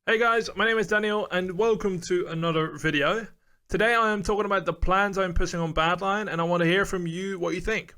Hey guys, my name is Daniel and welcome to another video. Today I am talking about the plans I'm pushing on Badlion and I want to hear from you what you think.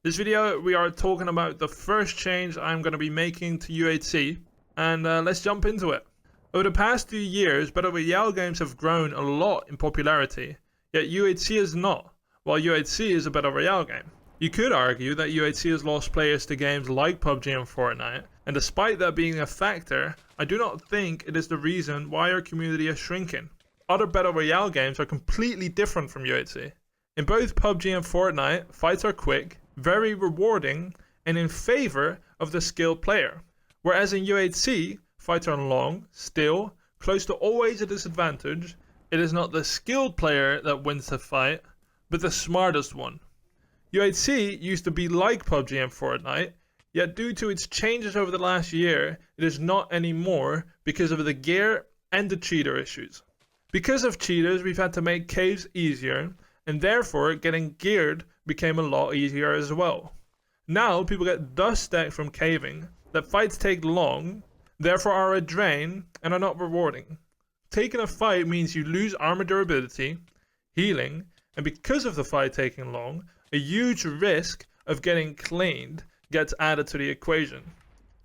This video we are talking about the first change I'm going to be making to UHC and let's jump into it. Over the past few years, Battle Royale games have grown a lot in popularity, yet UHC is not, while UHC is a Battle Royale game. You could argue that UHC has lost players to games like PUBG and Fortnite, and despite that being a factor, I do not think it is the reason why our community is shrinking. Other Battle Royale games are completely different from UHC. In both PUBG and Fortnite, fights are quick, very rewarding, and in favor of the skilled player. Whereas in UHC, fights are long, still, close to always a disadvantage. It is not the skilled player that wins the fight, but the smartest one. UHC used to be like PUBG and Fortnite, yet due to its changes over the last year, it is not anymore because of the gear and the cheater issues. Because of cheaters, we've had to make caves easier, and therefore getting geared became a lot easier as well. Now people get dust stacked from caving, that fights take long, therefore are a drain and are not rewarding. Taking a fight means you lose armor durability, healing, and because of the fight taking long, a huge risk of getting cleaned gets added to the equation.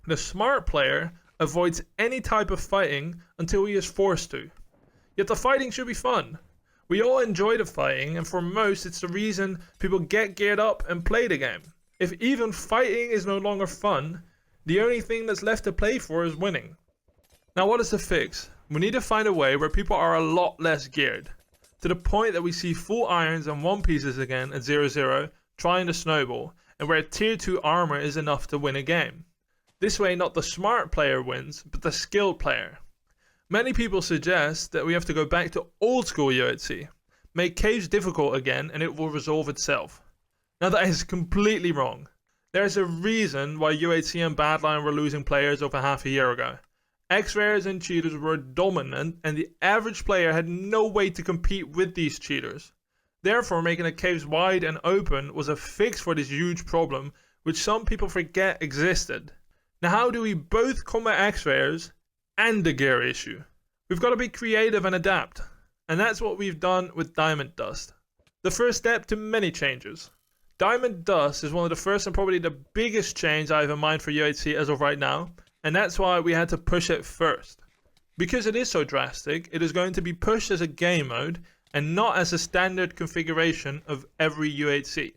The smart player avoids any type of fighting until he is forced to. Yet the fighting should be fun. We all enjoy the fighting, and for most it's the reason people get geared up and play the game. If even fighting is no longer fun, the only thing that's left to play for is winning. Now what is the fix? We need to find a way where people are a lot less geared, to the point that we see full irons and one pieces again at 0-0 trying to snowball, and where tier 2 armor is enough to win a game. This way not the smart player wins, but the skilled player. Many people suggest that we have to go back to old school UHC, make caves difficult again and it will resolve itself. Now that is completely wrong. There is a reason why UHC and Badlion were losing players over half a year ago. X-rares and cheaters were dominant and the average player had no way to compete with these cheaters. Therefore making the caves wide and open was a fix for this huge problem which some people forget existed. Now how do we both combat X-rares and the gear issue? We've got to be creative and adapt, and that's what we've done with Diamond Dust. The first step to many changes. Diamond Dust is one of the first and probably the biggest change I have in mind for UHC as of right now, and that's why we had to push it first. Because it is so drastic, it is going to be pushed as a game mode and not as a standard configuration of every UHC.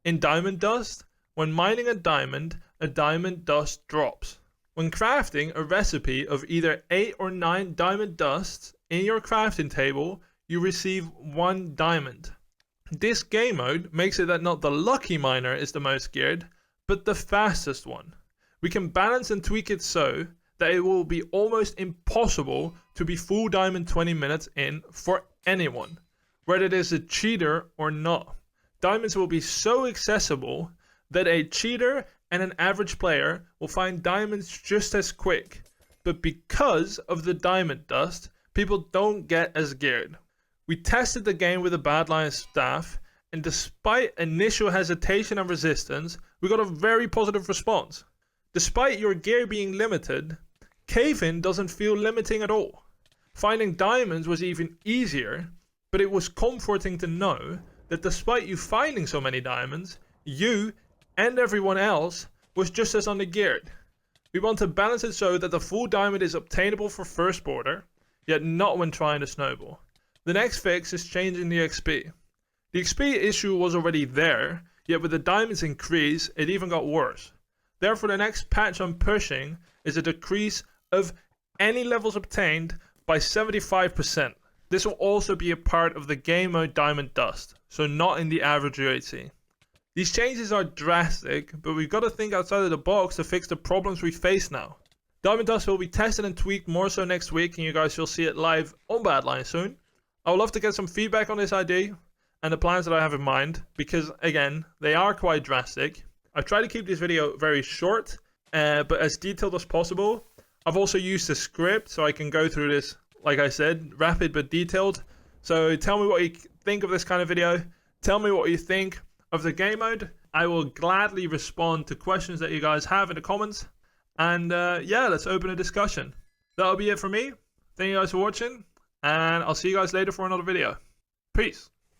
In Diamond Dust, when mining a diamond dust drops. When crafting a recipe of either 8 or 9 diamond dusts in your crafting table, you receive 1 diamond. This game mode makes it that not the lucky miner is the most geared, but the fastest one. We can balance and tweak it so that it will be almost impossible to be full diamond 20 minutes in for anyone, whether it is a cheater or not. Diamonds will be so accessible that a cheater and an average player will find diamonds just as quick, but because of the diamond dust, people don't get as geared. We tested the game with the Badlion staff, and despite initial hesitation and resistance, we got a very positive response. Despite your gear being limited, cave-in doesn't feel limiting at all. Finding diamonds was even easier, but it was comforting to know that despite you finding so many diamonds, you and everyone else was just as undergeared. We want to balance it so that the full diamond is obtainable for first border, yet not when trying to snowball. The next fix is changing the XP. The XP issue was already there, yet with the diamonds increase, it even got worse. Therefore the next patch I'm pushing is a decrease of any levels obtained by 75%. This will also be a part of the game mode Diamond Dust, so not in the average UHC. These changes are drastic, but we've got to think outside of the box to fix the problems we face now. Diamond Dust will be tested and tweaked more so next week, and you guys will see it live on Badlion soon. I would love to get some feedback on this idea and the plans that I have in mind, because again, they are quite drastic. I try to keep this video very short, but as detailed as possible. I've also used a script so I can go through this, like I said, rapid but detailed. So tell me what you think of this kind of video. Tell me what you think of the game mode. I will gladly respond to questions that you guys have in the comments. And yeah, let's open a discussion. That'll be it for me. Thank you guys for watching, and I'll see you guys later for another video. Peace.